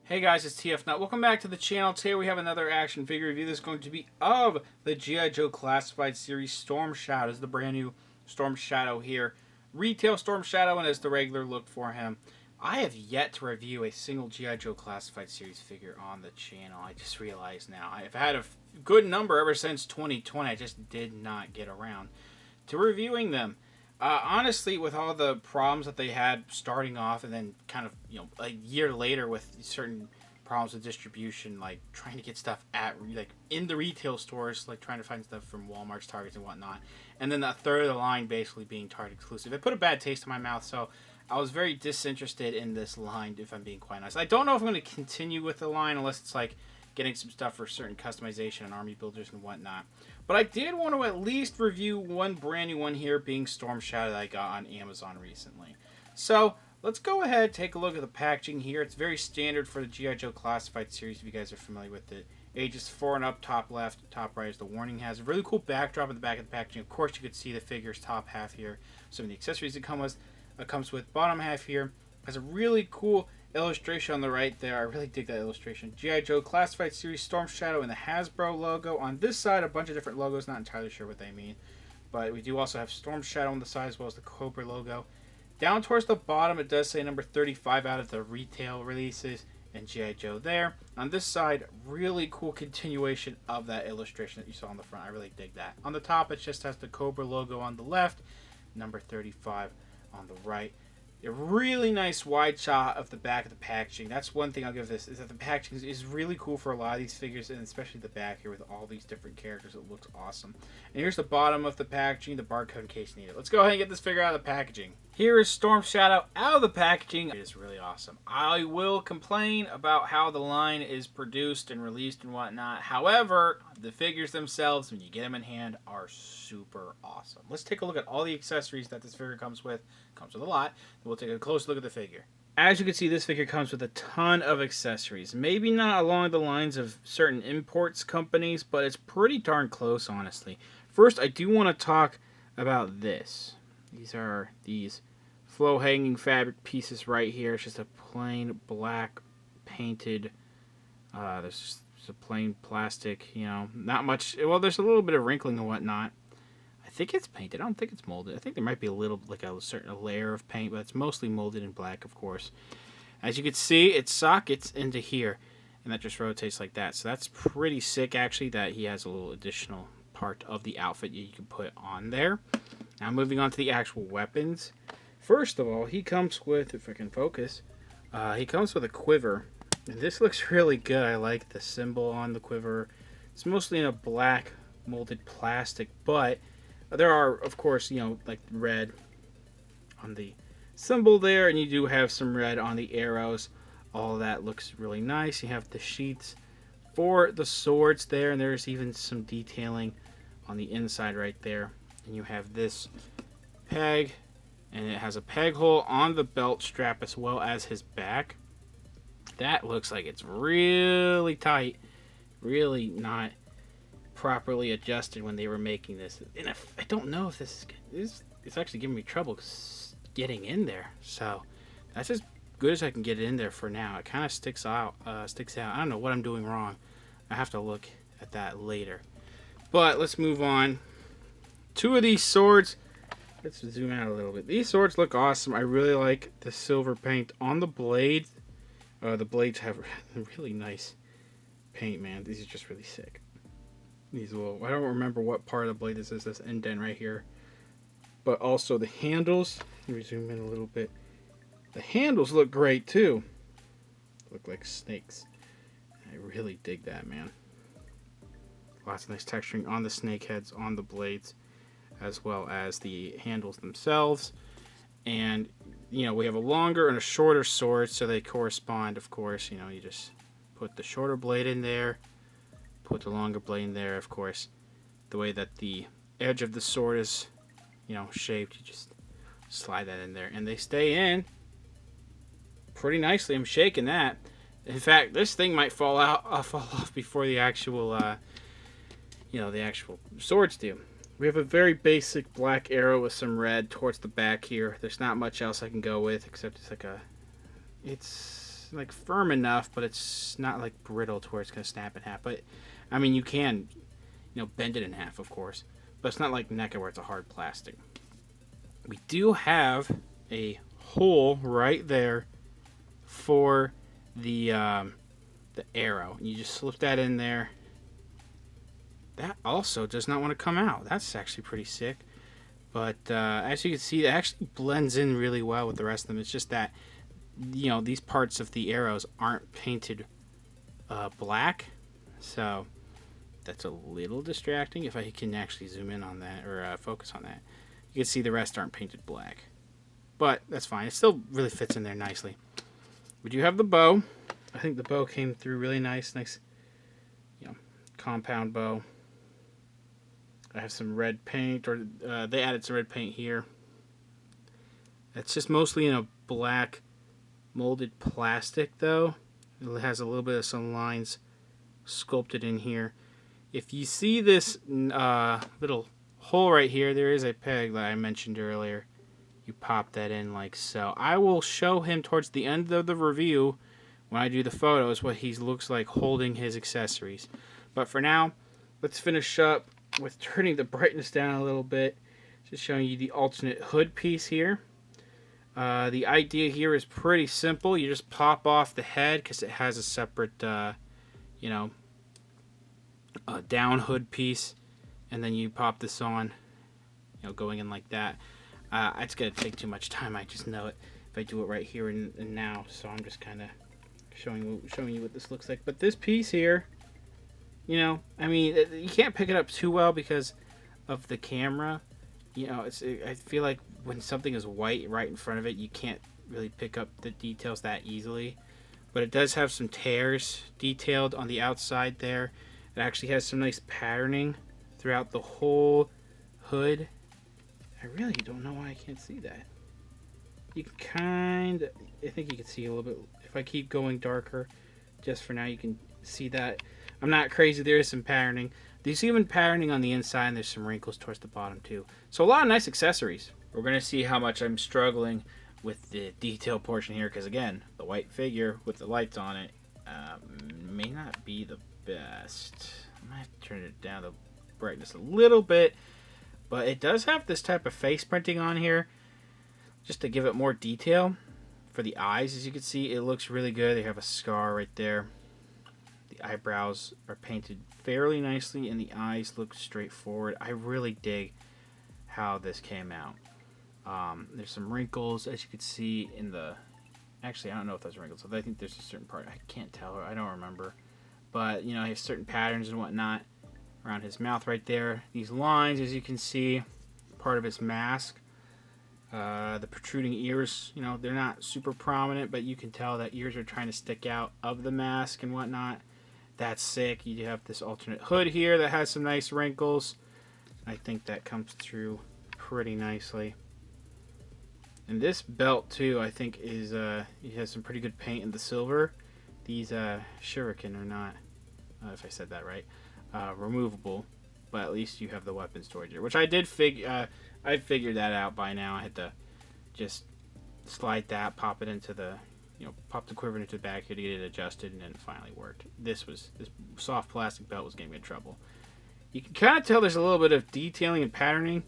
Hey guys, it's TF Nut. Welcome back to the channel. Today we have another action figure review that's going to be of the G.I. Joe Classified Series Storm Shadow. This is the brand new Storm Shadow here. Retail Storm Shadow, and as the regular look for him. I have yet to review a single G.I. Joe Classified Series figure on the channel. I just realized now. I've had a good number ever since 2020. I just did not get around to reviewing them. Honestly, with all the problems that they had starting off, and then kind of a year later with certain problems with distribution, like trying to get stuff in the retail stores, like trying to find stuff from Walmart's, Targets, and whatnot, and then a third of the line basically being Target exclusive, it put a bad taste in my mouth. So I was very disinterested in this line, if I'm being quite honest. I don't know if I'm going to continue with the line unless it's like getting some stuff for certain customization and army builders and whatnot. But I did want to at least review one brand new one here, being Storm Shadow, that I got on Amazon recently. So let's go ahead, take a look at the packaging here. It's very standard for the G.I. Joe Classified series, if you guys are familiar with it. Ages 4 and up, top left, top right is the warning. Has a really cool backdrop at the back of the packaging. Of course, you could see the figure's top half here. Some of the accessories it comes with. Bottom half here has a really cool illustration on the right there. I really dig that illustration. G.I. Joe Classified Series Storm Shadow and the Hasbro logo. On this side, a bunch of different logos. Not entirely sure what they mean. But we do also have Storm Shadow on the side, as well as the Cobra logo. Down towards the bottom, it does say number 35 out of the retail releases, and G.I. Joe there. On this side, really cool continuation of that illustration that you saw on the front. I really dig that. On the top, it just has the Cobra logo on the left, number 35 on the right. A really nice wide shot of the back of the packaging. That's one thing I'll give this, is that the packaging is really cool for a lot of these figures, and especially the back here with all these different characters. It looks awesome. And here's the bottom of the packaging, the barcode in case you need it. Let's go ahead and get this figure out of the packaging. Here is Storm Shadow out of the packaging. It is really awesome. I will complain about how the line is produced and released and whatnot. However, the figures themselves, when you get them in hand, are super awesome. Let's take a look at all the accessories that this figure comes with. Comes with a lot. We'll take a close look at the figure. As you can see, this figure comes with a ton of accessories. Maybe not along the lines of certain imports companies, but it's pretty darn close, honestly. First, I do want to talk about this. These are these flow hanging fabric pieces right here. It's just a plain black painted, there's just a plain plastic, not much. Well, there's a little bit of wrinkling and whatnot. I think it's painted. I don't think it's molded. I think there might be a little, like a certain layer of paint, but it's mostly molded in black, of course. As you can see, it sockets into here, and that just rotates like that. So that's pretty sick, actually, that he has a little additional part of the outfit you can put on there. Now moving on to the actual weapons. First of all, he comes with, if I can focus, he comes with a quiver. And this looks really good. I like the symbol on the quiver. It's mostly in a black molded plastic, but there are, of course, like red on the symbol there, and you do have some red on the arrows. All that looks really nice. You have the sheaths for the swords there, and there's even some detailing on the inside right there. And you have this peg, and it has a peg hole on the belt strap as well as his back. That looks like it's really tight, really not properly adjusted when they were making this. And I don't know if this is it's actually giving me trouble getting in there. So that's as good as I can get it in there for now. It kind of sticks out. I don't know what I'm doing wrong. I have to look at that later. But let's move on. Two of these swords. Let's zoom out a little bit. These swords look awesome. I really like the silver paint on the blades. The blades have really nice paint, man. These are just really sick. These little, I don't remember what part of the blade this is, this indent right here. But also the handles. Let me zoom in a little bit. The handles look great too. Look like snakes. I really dig that, man. Lots of nice texturing on the snake heads, on the blades, as well as the handles themselves. And we have a longer and a shorter sword, so they correspond, of course. You just put the shorter blade in there, put the longer blade in there, of course. The way that the edge of the sword is, shaped, you just slide that in there, and they stay in pretty nicely. I'm shaking that. In fact, this thing might fall off before the actual, the actual swords do. We have a very basic black arrow with some red towards the back here. There's not much else I can go with, except it's like it's like firm enough, but it's not like brittle to where it's gonna snap in half. But I mean, you can, bend it in half, of course, but it's not like NECA where it's a hard plastic. We do have a hole right there for the arrow. You just slip that in there. That also does not want to come out. That's actually pretty sick. But as you can see, it actually blends in really well with the rest of them. It's just that, these parts of the arrows aren't painted black. So that's a little distracting. If I can actually zoom in on that or focus on that, you can see the rest aren't painted black. But that's fine. It still really fits in there nicely. We do have the bow. I think the bow came through really nice. Nice, compound bow. I have some red paint, or they added some red paint here. It's just mostly in a black molded plastic, though. It has a little bit of some lines sculpted in here. If you see this little hole right here, there is a peg that I mentioned earlier. You pop that in like so. I will show him towards the end of the review, when I do the photos, what he looks like holding his accessories. But for now, let's finish up with turning the brightness down a little bit. Just showing you the alternate hood piece here. The idea here is pretty simple. You just pop off the head because it has a separate, down hood piece, and then you pop this on, going in like that. It's gonna take too much time. I just know it if I do it right here and now. So I'm just kind of showing you what this looks like. But this piece here, you can't pick it up too well because of the camera. I feel like when something is white right in front of it, you can't really pick up the details that easily. But it does have some tears detailed on the outside there. It actually has some nice patterning throughout the whole hood. I really don't know why I can't see that. You can I think you can see a little bit. If I keep going darker, just for now, you can see that. I'm not crazy. There is some patterning. There's even patterning on the inside, and there's some wrinkles towards the bottom too. So a lot of nice accessories. We're going to see how much I'm struggling with the detail portion here, because again, the white figure with the lights on it may not be the best. I might have to turn it down the brightness a little bit, but it does have this type of face printing on here just to give it more detail. For the eyes, as you can see, it looks really good. They have a scar right there. The eyebrows are painted fairly nicely, and the eyes look straightforward. I really dig how this came out. There's some wrinkles, as you can see in the... Actually, I don't know if those are wrinkles. I think there's a certain part. I can't tell. I don't remember. But, he has certain patterns and whatnot around his mouth right there. These lines, as you can see, part of his mask. The protruding ears, they're not super prominent, but you can tell that ears are trying to stick out of the mask and whatnot. That's sick. You have this alternate hood here that has some nice wrinkles. I think that comes through pretty nicely. And this belt too, I think is it has some pretty good paint in the silver. These shuriken are not, if I said that right, removable, but at least you have the weapon storage here, which I did figure. I figured that out by now. I had to just slide that, pop it into the, pop the quiver into the bag here to get it adjusted, and then it finally worked. This soft plastic belt was getting me in trouble. You can kind of tell there's a little bit of detailing and patterning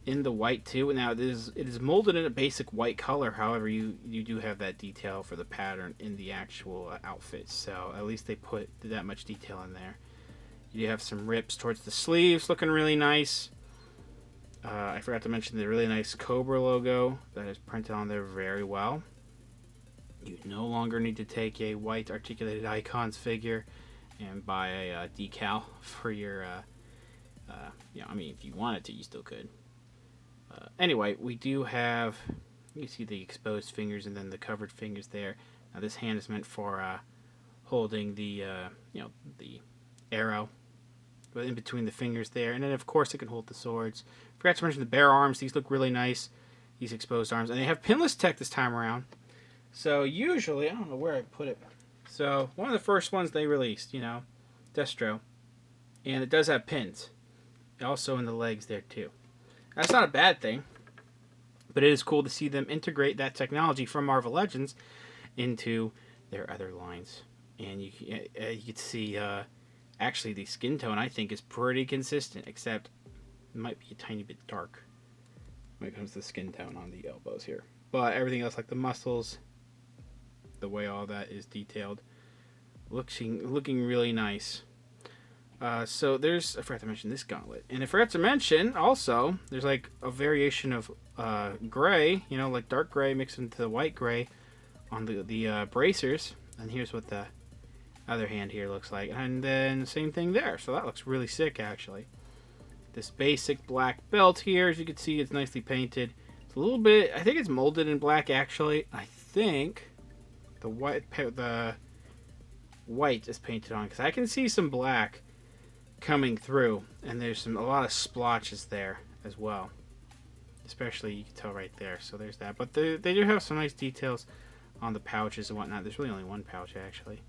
in the white too. Now it is molded in a basic white color. However, you do have that detail for the pattern in the actual outfit. So at least they put that much detail in there. You do have some rips towards the sleeves, looking really nice. I forgot to mention the really nice Cobra logo that is printed on there very well. You no longer need to take a white articulated icons figure and buy a decal for your, if you wanted to, you still could. Anyway, we do have, you see the exposed fingers and then the covered fingers there. Now this hand is meant for holding the, the arrow in between the fingers there. And then, of course, it can hold the swords. Forgot to mention the bare arms. These look really nice, these exposed arms. And they have pinless tech this time around. So usually, I don't know where I put it. So one of the first ones they released, Destro. And it does have pins. Also in the legs there, too. That's not a bad thing. But it is cool to see them integrate that technology from Marvel Legends into their other lines. And you can see, actually the skin tone I think is pretty consistent, except it might be a tiny bit dark when it comes to the skin tone on the elbows here. But everything else, like the muscles, the way all that is detailed, looking really nice. So there's, I forgot to mention this gauntlet. And I forgot to mention also, there's like a variation of gray, you know, like dark gray mixed into the white gray on the bracers. And here's what the other hand here looks like. And then the same thing there. So that looks really sick, actually. This basic black belt here, as you can see, it's nicely painted. It's a little bit, I think it's molded in black, actually. I think the white is painted on, because I can see some black coming through, and there's a lot of splotches there as well, especially you can tell right there. So there's that, but they do have some nice details on the pouches and whatnot. There's really only one pouch, actually.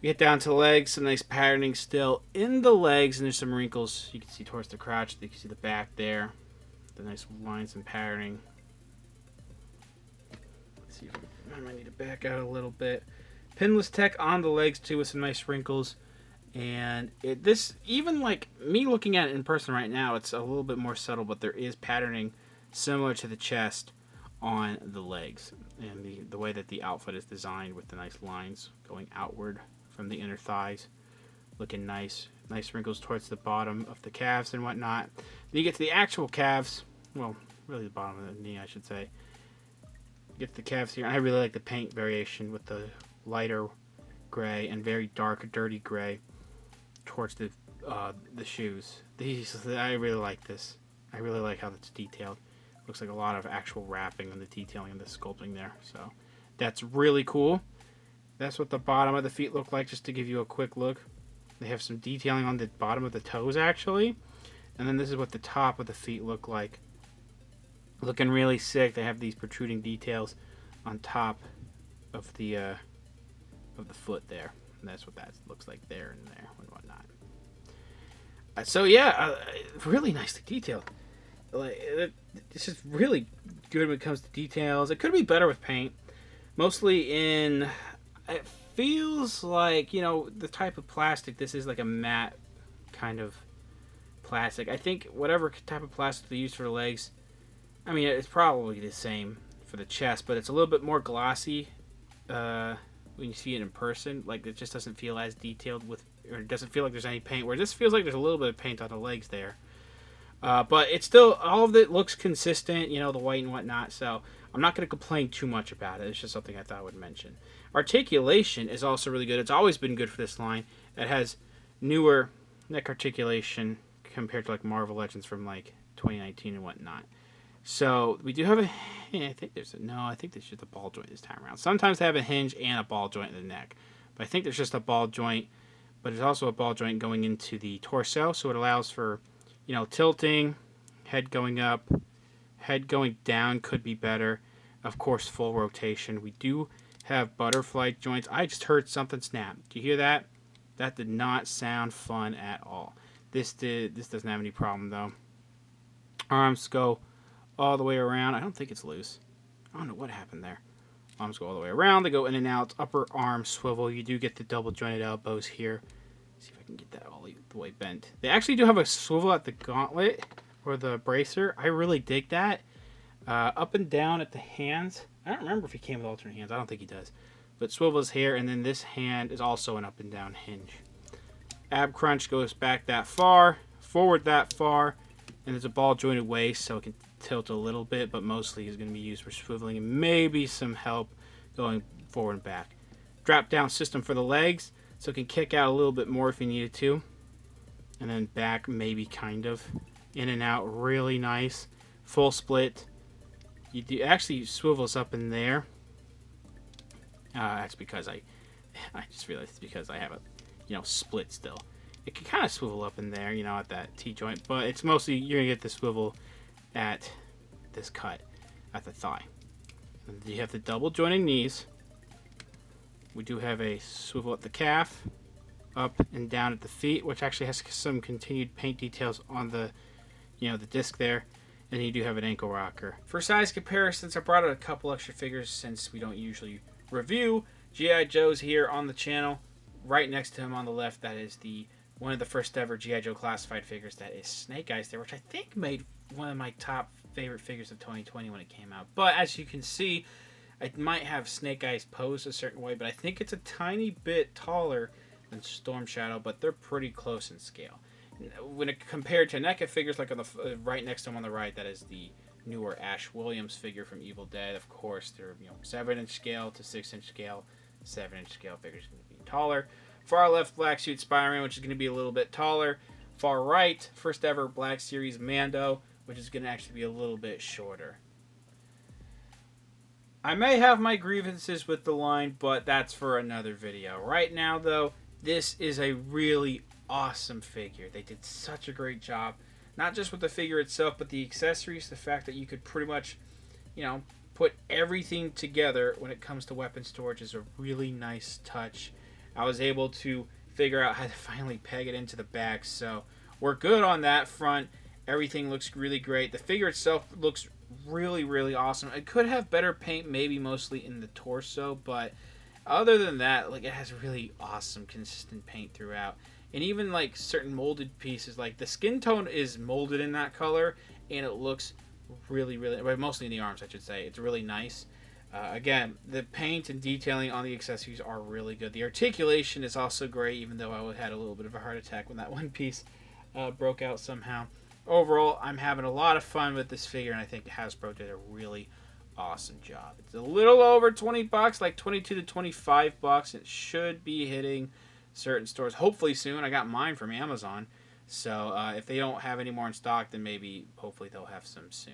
We get down to the legs, some nice patterning still in the legs, and there's some wrinkles you can see towards the crotch. You can see the back there, the nice lines and patterning. Let's see if I might need to back out a little bit. Pinless tech on the legs too, with some nice wrinkles. And this, even like me looking at it in person right now, it's a little bit more subtle, but there is patterning similar to the chest on the legs, and the way that the outfit is designed with the nice lines going outward from the inner thighs, looking nice wrinkles towards the bottom of the calves and whatnot. Then you get to the actual calves, well, really the bottom of the knee, I should say. You get to the calves here, and I really like the paint variation with the lighter gray and very dark, dirty gray towards the shoes. I really like this. I really like how it's detailed. Looks like a lot of actual wrapping and the detailing and the sculpting there. So that's really cool. That's what the bottom of the feet look like, just to give you a quick look. They have some detailing on the bottom of the toes, actually. And then this is what the top of the feet look like. Looking really sick. They have these protruding details on top of the foot there. And that's what that looks like there and there and whatnot. So yeah, really nicely detailed. It's just really good when it comes to details. It could be better with paint. Mostly in, it feels like, you know, the type of plastic. This is like a matte kind of plastic. I think whatever type of plastic they use for the legs, I mean, it's probably the same for the chest, but it's a little bit more glossy when you see it in person. Like, it just doesn't feel as detailed or it doesn't feel like there's any paint, where this feels like there's a little bit of paint on the legs there. But it's still, all of it looks consistent, you know, the white and whatnot, so I'm not going to complain too much about it. It's just something I thought I would mention. Articulation is also really good. It's always been good for this line. It has newer neck articulation compared to like Marvel Legends from like 2019 and whatnot. So we do have I think there's just a ball joint this time around. Sometimes they have a hinge and a ball joint in the neck, but I think there's just a ball joint, but there's also a ball joint going into the torso, so it allows for, you know, tilting, head going up, head going down could be better. Of course, full rotation. We do have butterfly joints. I just heard something snap. Do you hear that? That did not sound fun at all. This doesn't have any problem though. Arms go all the way around. I don't think it's loose. I don't know what happened there. Arms go all the way around. They go in and out. Upper arm swivel. You do get the double jointed elbows here. See if I can get that all the way bent. They actually do have a swivel at the gauntlet or the bracer. I really dig that. Up and down at the hands. I don't remember if he came with alternate hands. I don't think he does. But swivels here, and then this hand is also an up and down hinge. Ab crunch goes back that far, forward that far, and there's a ball jointed waist, so it can tilt a little bit, but mostly is going to be used for swiveling and maybe some help going forward and back. Drop down system for the legs, so it can kick out a little bit more if you needed to. And then back, maybe kind of. In and out, really nice. Full split. You do actually swivels up in there. That's because I just realized it's because I have a, you know, split still. It can kind of swivel up in there, you know, at that T-joint, but it's mostly, you're going to get the swivel at this cut, at the thigh. And you have the double jointed knees. We do have a swivel at the calf, up and down at the feet, which actually has some continued paint details on the, you know, the disc there. And you do have an ankle rocker. For size comparisons, I brought out a couple extra figures since we don't usually review G.I. Joes here on the channel. Right next to him on the left, that is one of the first ever G.I. Joe classified figures. That is Snake Eyes there, which I think made one of my top favorite figures of 2020 when it came out. But as you can see, I might have Snake Eyes posed a certain way, but I think it's a tiny bit taller than Storm Shadow, but they're pretty close in scale. When it compared to NECA figures, like on the right next to him on the right, that is the newer Ash Williams figure from Evil Dead. Of course, they're 7-inch scale to 6-inch scale. 7-inch scale figures going to be taller. Far left, Black Suit Spider-Man, which is going to be a little bit taller. Far right, first ever Black Series Mando, which is going to actually be a little bit shorter. I may have my grievances with the line, but that's for another video. Right now, though, this is a really awesome figure. They did such a great job, not just with the figure itself, but the accessories. The fact that you could pretty much, put everything together when it comes to weapon storage is a really nice touch. I was able to figure out how to finally peg it into the back, so we're good on that front. Everything looks really great. The figure itself looks really, really awesome. It could have better paint, maybe mostly in the torso, but other than that, it has really awesome, consistent paint throughout. And even certain molded pieces, the skin tone is molded in that color, and it looks really, really, well, mostly in the arms, I should say. It's really nice. Again, the paint and detailing on the accessories are really good. The articulation is also great, even though I had a little bit of a heart attack when that one piece broke out somehow. Overall, I'm having a lot of fun with this figure, and I think Hasbro did a really awesome job. It's a little over $20, like 22 to 25 bucks. It should be hitting certain stores hopefully soon. I got mine from Amazon, so if they don't have any more in stock, then maybe hopefully they'll have some soon.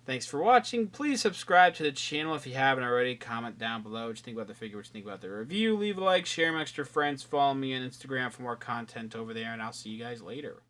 Thanks for watching. Please subscribe to the channel if you haven't already. Comment down below what you think about the figure, what you think about the review. Leave a like, share them with extra friends, follow me on Instagram for more content over there, and I'll see you guys later.